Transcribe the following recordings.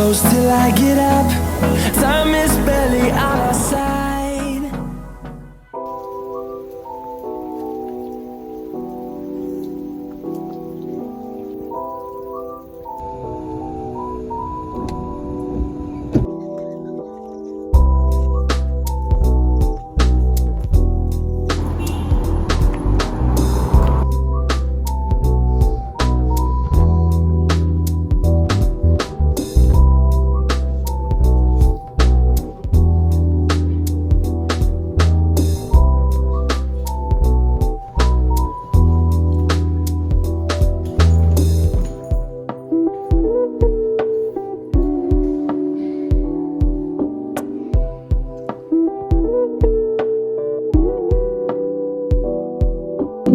close till I get up. Time is barely on our side.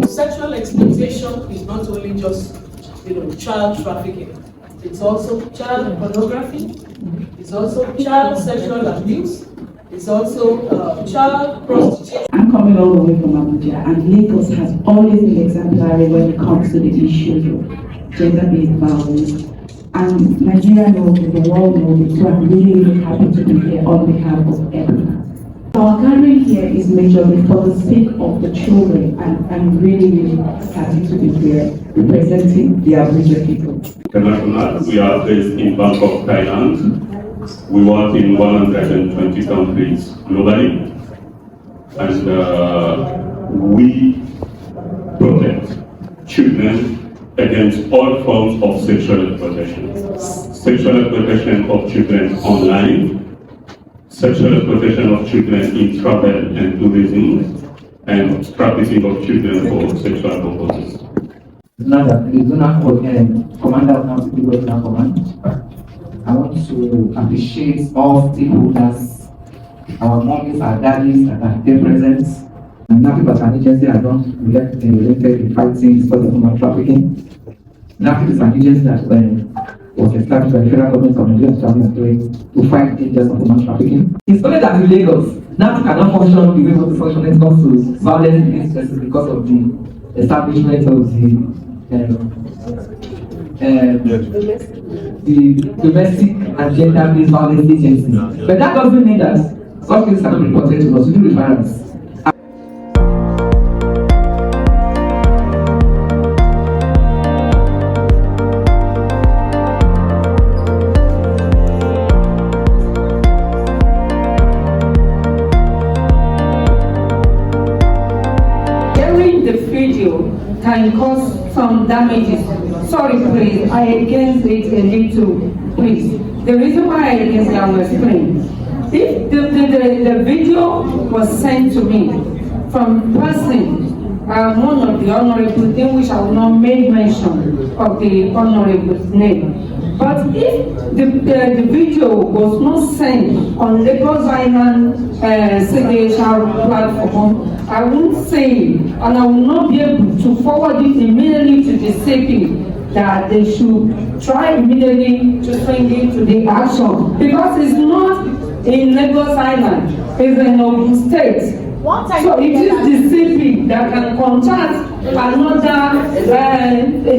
Sexual exploitation is not only just, child trafficking. It's also child pornography. It's also child sexual abuse. It's also child prostitution. I'm coming all the way from Abuja, and Lagos has always been exemplary when it comes to the issues of gender-based violence. And Nigeria knows, the world knows, so I'm really, really happy to be here on behalf of everyone. Our gathering here is majorly for the sake of the children, and I'm really, really happy to be here representing the Abuja people. International, we are based in Bangkok, Thailand. We work in 120 countries globally, and we protect children against all forms of sexual exploitation. Sexual exploitation of children online, sexual exploitation of children in travel and tourism, and trafficking of children for sexual purposes. Commander of National Regional Command. I want to appreciate all stakeholders, our mommies, our daddies that are here present. And NAFIP as an agency that don't get related in fighting because of human trafficking. NAFIP is an agency that was established by the federal government of Nigeria to fight dangers of human trafficking. It's only that in Lagos, NAFIP cannot function the way it was functioning when it comes to violence against persons because of the establishment of the domestic and gender-based violence agency. But that doesn't mean that such things cannot be reported to us. We do reference. Sharing the video can cause some damages. Sorry, please, I against it a little, please. The reason why I against it, I will explain. If the video was sent to me from person, one of the honorables, in which I will not make mention of the honorable's name. But if the video was not sent on Lagos Island CDHR platform, I won't say it, and I will not be able to forward it immediately to the CP that they should try immediately to swing into the action, because it's not in Lagos Island, it's in Ogun State. So it is the CP that can contact another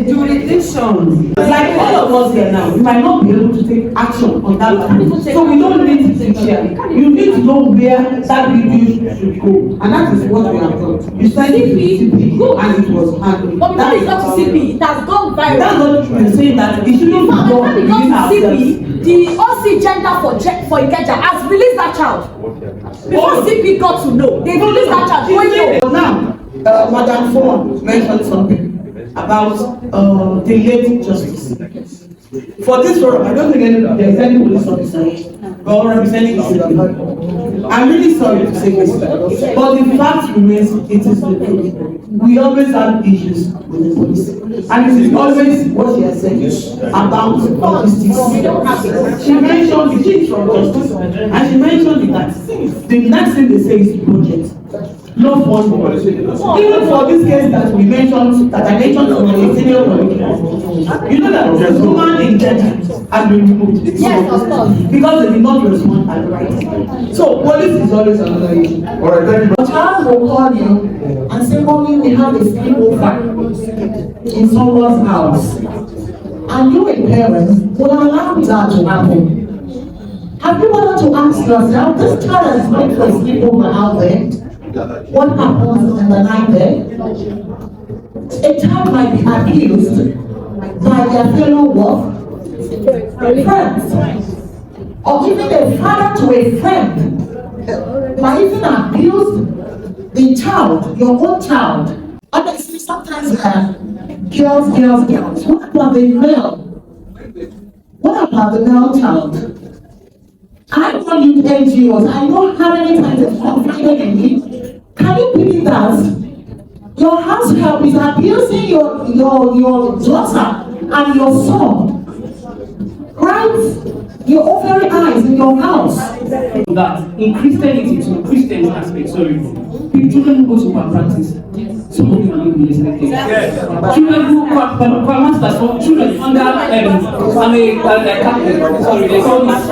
jurisdiction. Like all of us here now, you might not be able to take action on that video. So we don't need to take care. You need to know where that video should go. And that is what we have done. You send it to CP and it was handled. But because it's not to CP, it has gone viral. That's not true. Saying that it shouldn't be done within ourselves. The OC Gender for Ikeja has released that child. Before CP got to know, they released that child. But now, Madam Ford mentioned something about delayed justice. For this forum, I don't think there is any police officer or representing the city. I'm really sorry to say this, but the fact remains, it is the truth. We always have issues with the police, and it is always what she has said about logistics. She mentioned the chief from justice, and she mentioned that the next thing they say is budget. No fund. Even for this case that we mentioned, that I mentioned from the senior political, you know that the human intelligence has been removed. Yes, of course. Because they did not respond at the right time. So police is always another issue. All right, thank you. A child will call you and say, "Mommy, we have a sleepover in someone's house," and you, a parent, will allow that to happen. Have you wanted to ask yourself, this child is going for a sleepover out there? What happens in the night there? A child might be abused by their fellow friends, or even a father to a friend might even abuse the child, your own child. Honestly, sometimes girls. What about the male? What about the male child? I want you NGOs. I know how many times it's confided in me. Can you believe that your house help is abusing your daughter and your son? Right? Your ovary eyes in your house. That in Christianity, to Christian aspect, sorry, children who go to one practice, some of them are not really respected. Children who masters for children under sorry, they call this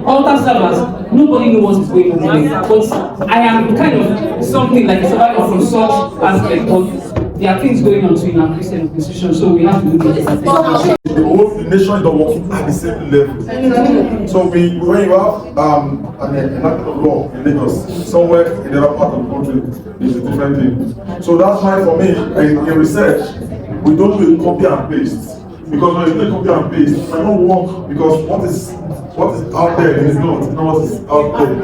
altar servers. Nobody knows what is going on there. But I am kind of something like a survivor from such aspect, but there are things going on too in our Christian institution, so we have to look at it. The whole nation is not working at the same level. So when you have an enactment of law in Lagos, somewhere in the other part of the country is a different thing. So that's why for me, in research, we don't do a copy and paste. Because when you do a copy and paste, it might not work because what is out there is not what is out there.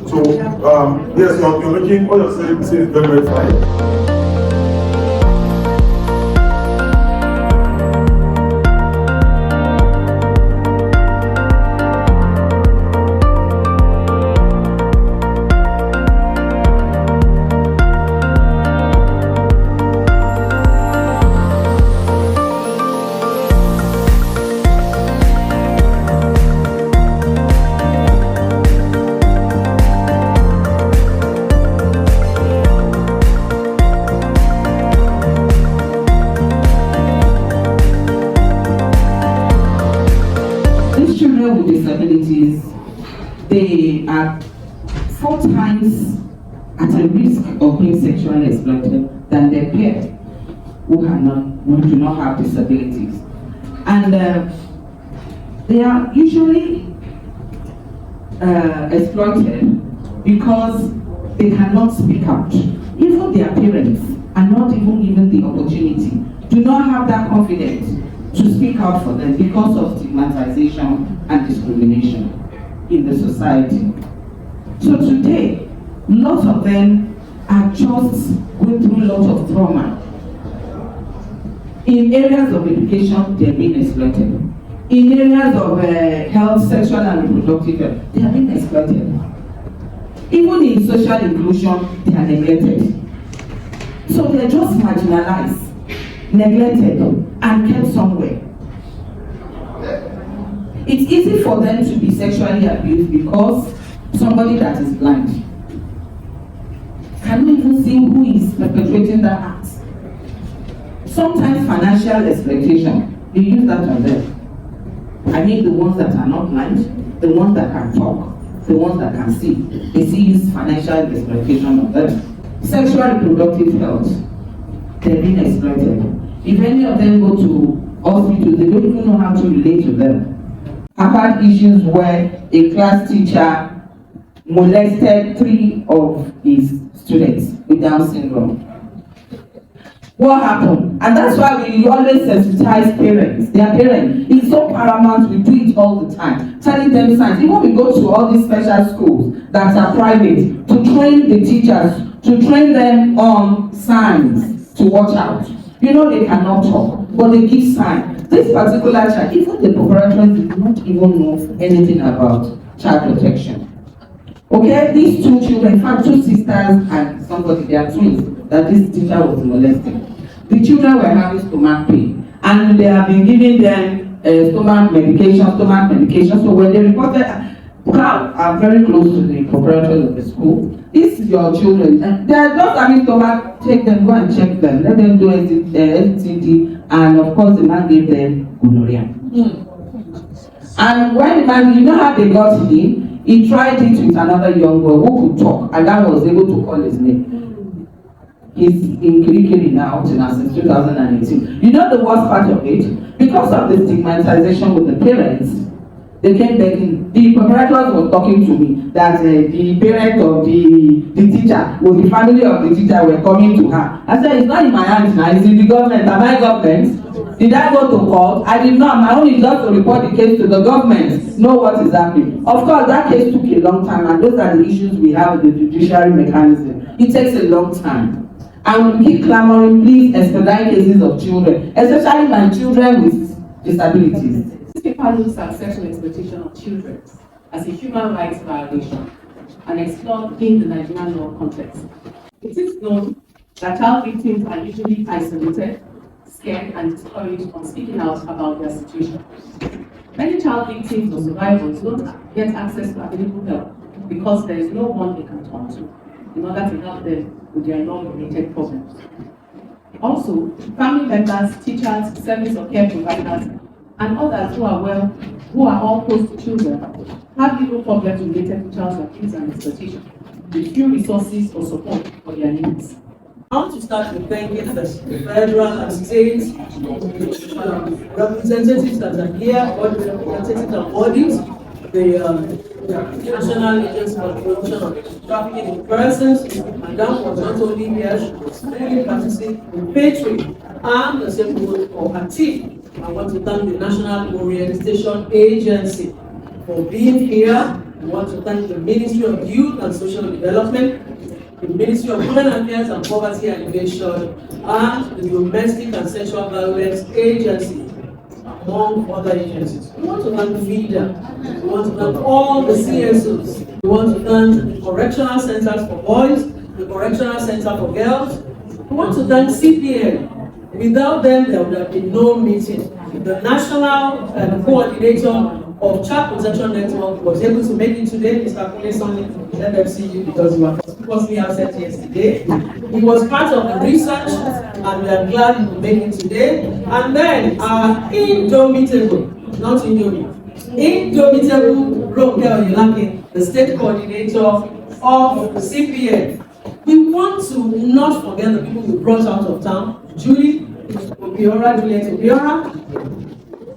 So yes, you're looking, what you're saying is very, very fine. With disabilities, they are 4 times at a risk of being sexually exploited than their peers who do not have disabilities. And they are usually exploited because they cannot speak out. Even their parents are not even given the opportunity, do not have that confidence to speak out for them because of stigmatization and discrimination in the society. So today, lots of them are just going through lots of trauma. In areas of education, they are being exploited. In areas of health, sexual and reproductive health, they are being exploited. Even in social inclusion, they are neglected. So they are just marginalized, neglected, and kept somewhere. It's easy for them to be sexually abused because somebody that is blind cannot even see who is perpetrating that act. Sometimes financial exploitation, they use that on them. I mean the ones that are not blind, the ones that can talk, the ones that can see. They see use financial exploitation of them. Sexual reproductive health, they're being exploited. If any of them go to hospital, they don't even know how to relate to them. I've had issues where a class teacher molested 3 of his students with Down syndrome. What happened? And that's why we always sensitize parents. Their parents, it's so paramount, we do it all the time. Telling them signs. Even we go to all these special schools that are private to train the teachers, to train them on signs to watch out. You know they cannot talk, but they give signs. This particular child, even the preparatory did not even know anything about child protection. Okay, these 2 children, in fact 2 sisters and somebody, they are twins, that this teacher was molesting. The children were having stomach pain, and they have been giving them stomach medication. So when they reported, I'm very close to the proprietors of the school. These are your children, they are just having stomach, take them, go and check them, let them do STD, and of course the man gave them gonorrhea. And when the man, you know how they got him, he tried it with another young boy who could talk, and that was able to call his name. He's in Kirikiri now since 2018. You know the worst part of it? Because of the stigmatization with the parents, They came begging. The proprietor was talking to me that the parent of the teacher, or the family of the teacher were coming to her. I said, it's not in my hands now, it's in the government. Am I government? Did I go to court? I did not. My own is just to report the case to the government, know what is happening. Of course, that case took a long time, and those are the issues we have with the judiciary mechanism. It takes a long time. And we keep clamoring, please expedite cases of children, especially my children with disabilities. This paper looks at sexual exploitation of children as a human rights violation and explored in the Nigerian law context. It is known that child victims are usually isolated, scared, and discouraged from speaking out about their situation. Many child victims or survivors don't get access to available help because there is no one they can turn to in order to help them with their law-related problems. Also, family members, teachers, service or care providers, and others who are all close to children have legal problems related to child abuse and exploitation, with few resources or support for their needs. I want to start with thanking the federal and state representatives that are here, all the representatives of bodies, the National Agency for Prevention of Trafficking in Persons. Madam was not only here, she was fully participating and the same role for her team. I want to thank the National Orientation Agency for being here. I want to thank the Ministry of Youth and Social Development, the Ministry of Women Affairs and Poverty Alleviation, and the Domestic and Sexual Violence Agency, among other agencies. We want to thank FIDA. We want to thank all the CSOs. We want to thank the Correctional Centers for Boys, the Correctional Center for Girls. We want to thank CPN. Without them, there would have been no meeting. The National Coordinator of Child Protection Network was able to make it today, Mr. Kuleson, LFCU, because we were conspicuously absent yesterday. He was part of the research, and we are glad he could make it today. And then our indomitable, not indomitable, Ronke Oyelake, the state coordinator of CPN. We want to not forget the people we brought out of town. Juliet Obiora.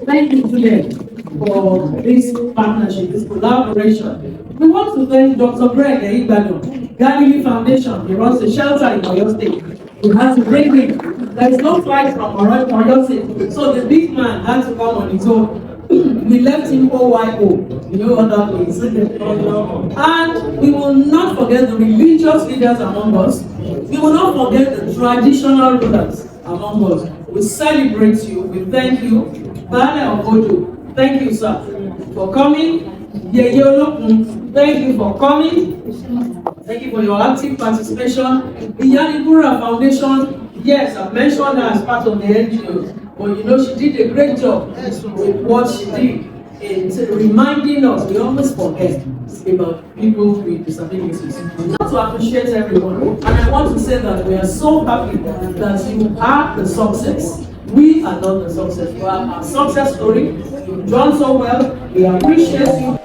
Thank you, Juliet, for this partnership, this collaboration. We want to thank Dr. Greg Eigbado, Galilee Foundation. He runs a shelter in Oyo State. We had to bring him. There is no flight from Oyo State, so the big man had to come on his own. We left him OYO, you know what that means. And we will not forget the religious leaders among us. We will not forget the traditional rulers among us. We celebrate you. We thank you. Bale Obodo, thank you, sir, for coming. Yeyolokun, thank you for coming. Thank you for your active participation. The Yanibura Foundation, yes, I mentioned her as part of the NGO. But you know, she did a great job with what she did in reminding us. We always forget about people with disabilities. Not to appreciate everyone, and I want to say that we are so happy that you are the success. We are not the success. We are our success story. You've done so well. We appreciate you.